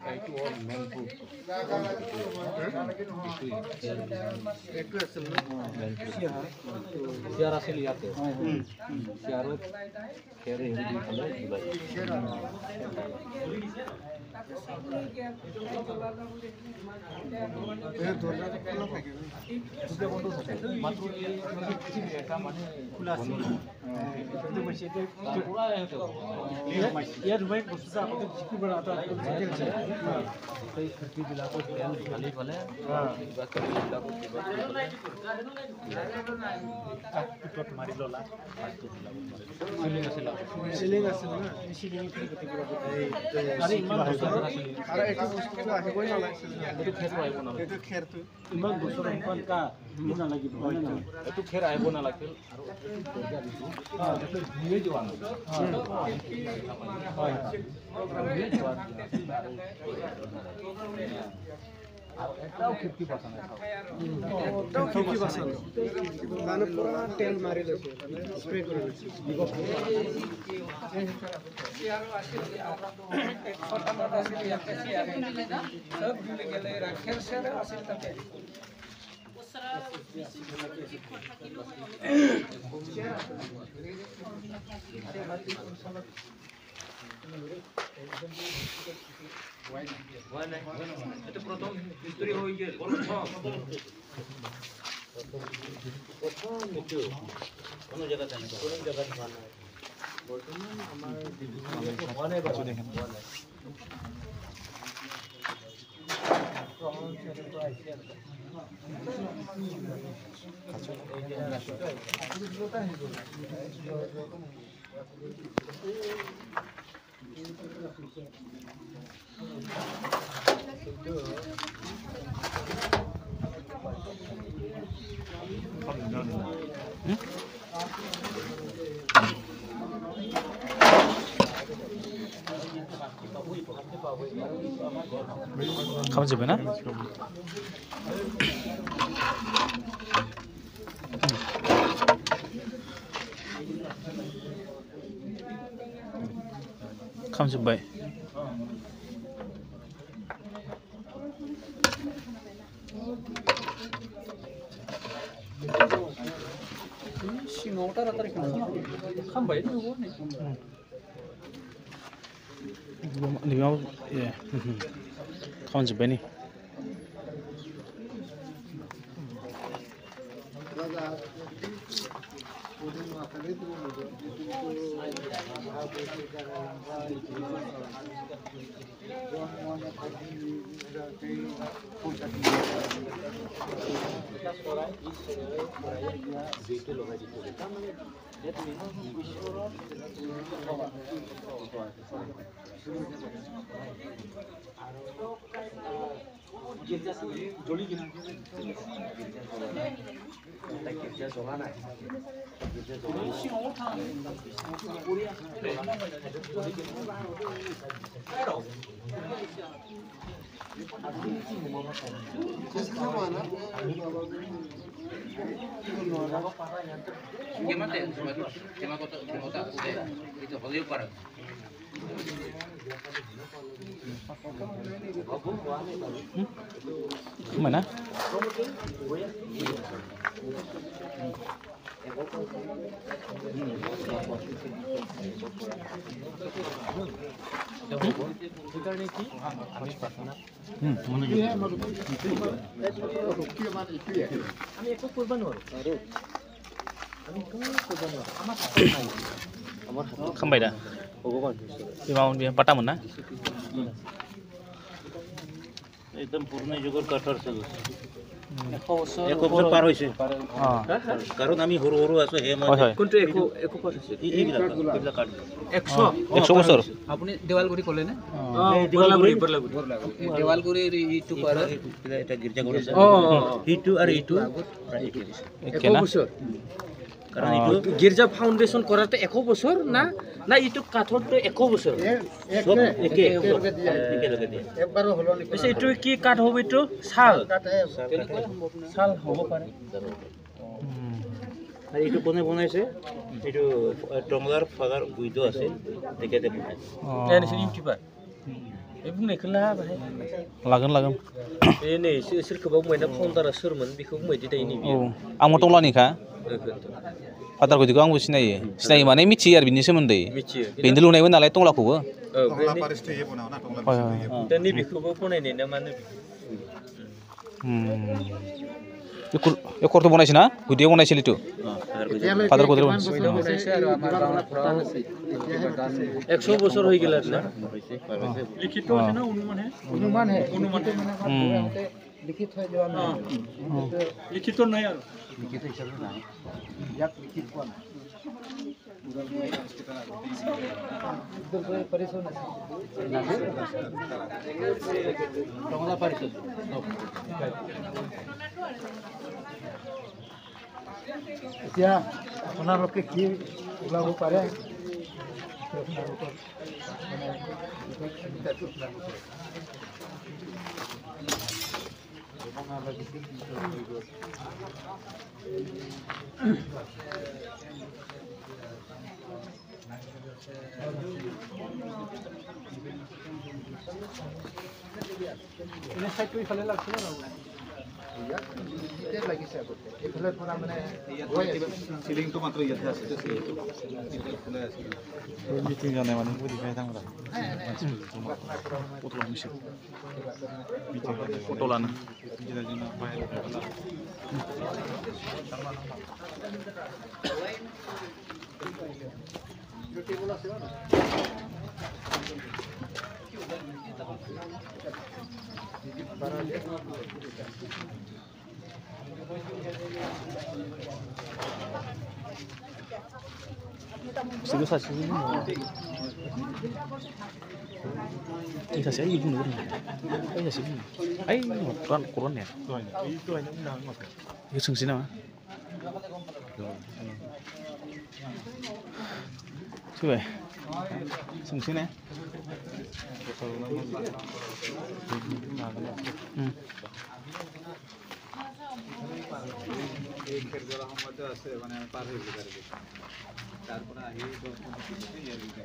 Itu all main food. Itu asal siar asal lihat ya. Siarut kere ini dibuat. এটাও 50% এটাও 50% মানে পুরো তেল মারি দিছে স্প্রে করে দিছে ইয়ারও আছে একটা কথা আছে একটা আছে সব ভুলে গেলে রাখের সেরে আছে তাতে ওসরা বেশি খটা কিলো এটা প্রথম হিস্টরি হই গেল প্রথম একটু কোন জায়গাতে না কোন জায়গাতে বানা বর্তমান আমার ওয়ানে বাজু দেখেন খাওয়া যাবে না খাওয়া যাবে সিংহটা রাতারে খামবাই Limau, ya, kawan coba nih. जोड़ी किना गिरजा जोगा ना गिरजा जोगा पूरी Mana? Không dah. Di mau dia patah mana? एकदम पूर्ण जुगर कठोर सगळं 1 বছৰ পাৰ হৈছে কাৰণ আমি সৰু সৰু আছো হে মই কোনটো একো পাৰ হৈছে এইবিলাক কাৰ্ড 100 বছৰ আপুনি দেৱালগুৰি ক'লে নে বৰলাগুৰি দেৱালগুৰিৰ ইটো পাৰ এটা গিৰ্জা ঘৰ আছে এইটো আৰু এইটো প্ৰায় একে দিছে 1 বছৰ কাৰণ এইটো গিৰ্জা ফাউণ্ডেশ্যন কৰাতে 1 বছৰ না না এইটো কাঠৰটো 1 বছৰ সব একেলগে দিয়ে একবাৰো হলো নি পিছে এইটো কি কাঠ হ'ব এইটো শাল শাল হ'ব পাৰে আৰু এইটো কোনে বনাইছে এইটো টংলাৰ ফাদাৰ বুইদ আছে তেখেতে বনাইছে এনে ইউটিউবাৰ এইবোৰ নেখেলা ভাই लागोन एनै सोरखौबा मैना फाउन्डारा सोरमोन बेखौ मैदि दायनि औ आंबो टंलानिखा फादारखौ दिखौ आंबो सिनायो माने मिथियो आरो बिनि सोमोन्दै मिथियो बेनो लुनायमोन नालाय टंलाखौबो दा नैबेखौबो बनायनाय ना मानो ए खर्थ बनायছে ना गुदियाव बनायছিল এইটো फादार गुदियाव বনাইছে আৰু আমাৰ গাঁৱৰ পৰা 100 বছৰ হৈ গেল না লিখিত আছে না অনুমান হে লিখিত হৈ যোৱা নাই লিখিত নাই আৰু লিখিত হিচাপে নাই ইয়াত লিখিত পোৱা নাই এতিয়া আপোনালোকে কি ওলাব পাৰে লাগিছে আগতে এইফালে পৰা মানে চিলিংটো মাত্ৰ ইয়াতে আছে মিটিং জানে মানে বুজি পাই থাকা পটলান Sigo saja ini. Ini saja ibu nur. Ayo sih. Ayo Quran ya. Itu hanya undang mas. Itu sungsi nama. Coba. Sungsi nih. আছে মানে পাৰ হৈ গ'ল তাৰ পৰা আহি 10 মিনিট